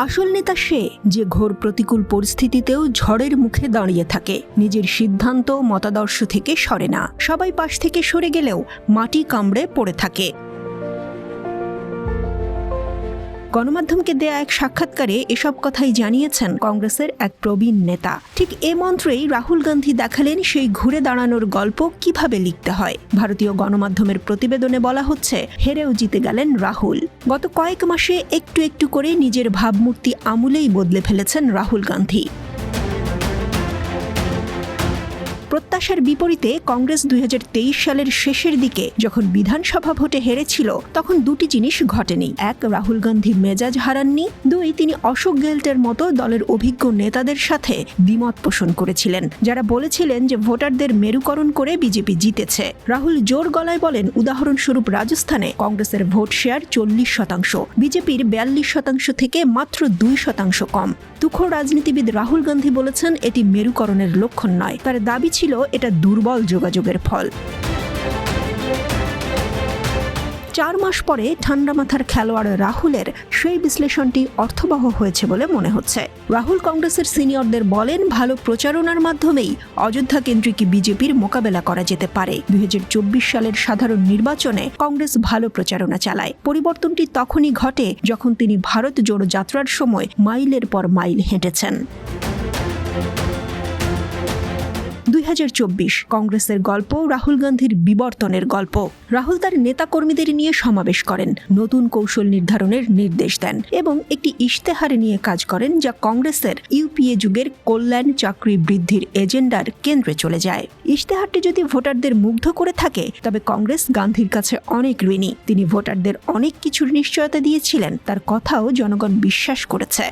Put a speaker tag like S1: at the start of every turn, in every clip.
S1: আসল নেতা সে যে ঘোর প্রতিকূল পরিস্থিতিতেও ঝড়ের মুখে দাঁড়িয়ে থাকে, নিজের সিদ্ধান্ত মতাদর্শ থেকে সরে না, সবাই পাশ থেকে সরে গেলেও মাটি কামড়ে পড়ে থাকে। গণমাধ্যমকে দেয়া এক সাক্ষাৎকারে এসব কথাই জানিয়েছেন কংগ্রেসের এক প্রবীণ নেতা। ঠিক এ মন্ত্রেই রাহুল গান্ধী দেখালেন সেই ঘুরে দাঁড়ানোর গল্প কিভাবে লিখতে হয়। ভারতীয় গণমাধ্যমের প্রতিবেদনে বলা হচ্ছে, হেরেও জিতে গেলেন রাহুল। গত কয়েক মাসে একটু একটু করে নিজের ভাবমূর্তি আমূলেই বদলে ফেলেছেন রাহুল গান্ধী। প্রত্যাশার বিপরীতে কংগ্রেস 2023 সালের শেষের দিকে যখন বিধানসভা ভোটে হেরেছিল, তখন দুটি জিনিস ঘটেনি। এক, রাহুল গান্ধী মেজাজ হারাননি। দুই, তিনি অশোক গেহলটের মতো দলের অভিজ্ঞ নেতাদের সাথে দ্বিমত পোষণ করেছিলেন, যারা বলেছিলেন যে ভোটারদের মেরুকরণ করে বিজেপি জিতেছে। রাহুল জোর গলায় বলেন, উদাহরণস্বরূপ রাজস্থানে কংগ্রেসের ভোট শেয়ার 40%, বিজেপির 42% থেকে মাত্র 2% কম। তুখোড় রাজনীতিবিদ রাহুল গান্ধী বলেছেন, এটি মেরুকরণের লক্ষণ নয়। তার দাবি ছিল এটা দুর্বল যোগাযোগের ফল। 4 মাস পরে ঠান্ডা মাথার খেলোয়াড় রাহুলের সেই বিশ্লেষণটি অর্থবহ হয়েছে বলে মনে হচ্ছে। রাহুল কংগ্রেসের সিনিয়রদের বলেন, ভালো প্রচারণার মাধ্যমেই অযোধ্যা কেন্দ্রিক বিজেপির মোকাবেলা করা যেতে পারে। 2024 সালের সাধারণ নির্বাচনে কংগ্রেস ভালো প্রচারণা চালায়। পরিবর্তনটি তখনই ঘটে যখন তিনি ভারত জোড়ো যাত্রার সময় মাইলের পর মাইল হেঁটেছেন। 2024 কংগ্রেসের গল্প, রাহুল গান্ধীর বিবর্তনের গল্প। রাহুল তার নেতাকর্মীদের নিয়ে সমাবেশ করেন, নতুন কৌশল নির্ধারণের নির্দেশ দেন এবং একটি ইশতেহার নিয়ে কাজ করেন, যা কংগ্রেসের ইউপিএ যুগের কল্যাণ চাকরি বৃদ্ধির এজেন্ডার কেন্দ্রে চলে যায়। ইশতেহারটি যদি ভোটারদের মুগ্ধ করে থাকে, তবে কংগ্রেস গান্ধীর কাছে অনেক ঋণী। তিনি ভোটারদের অনেক কিছুর নিশ্চয়তা দিয়েছিলেন, তার কথাও জনগণ বিশ্বাস করেছে।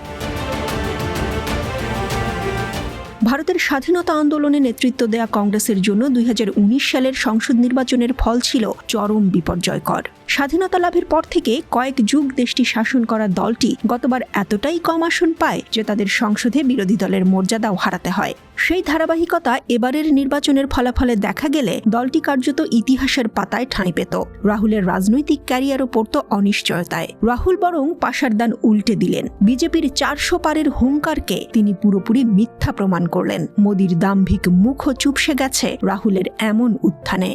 S1: ভারতের স্বাধীনতা আন্দোলনে নেতৃত্ব দেয়া কংগ্রেসের জন্য 2019 সালের সংসদ নির্বাচনের ফল ছিল চরম বিপর্যয়কর। স্বাধীনতা লাভের পর থেকে কয়েক যুগ দেশটি শাসন করা দলটি গতবার এতটাই কম আসন পায় যে তাদের সংসদে বিরোধী দলের মর্যাদাও হারাতে হয়। সেই ধারাবাহিকতা এবারের নির্বাচনের ফলাফলে দেখা গেলে দলটি কার্যত ইতিহাসের পাতায় ঠাঁই পেত। রাহুলের রাজনৈতিক ক্যারিয়ারও পড়ত অনিশ্চয়তায়। রাহুল বরং পাশার দান উল্টে দিলেন। বিজেপির 400 পারের হুঙ্কারকে তিনি পুরোপুরি মিথ্যা প্রমাণ করলেন। মোদির দাম্ভিক মুখও চুপসে গেছে রাহুলের এমন উত্থানে।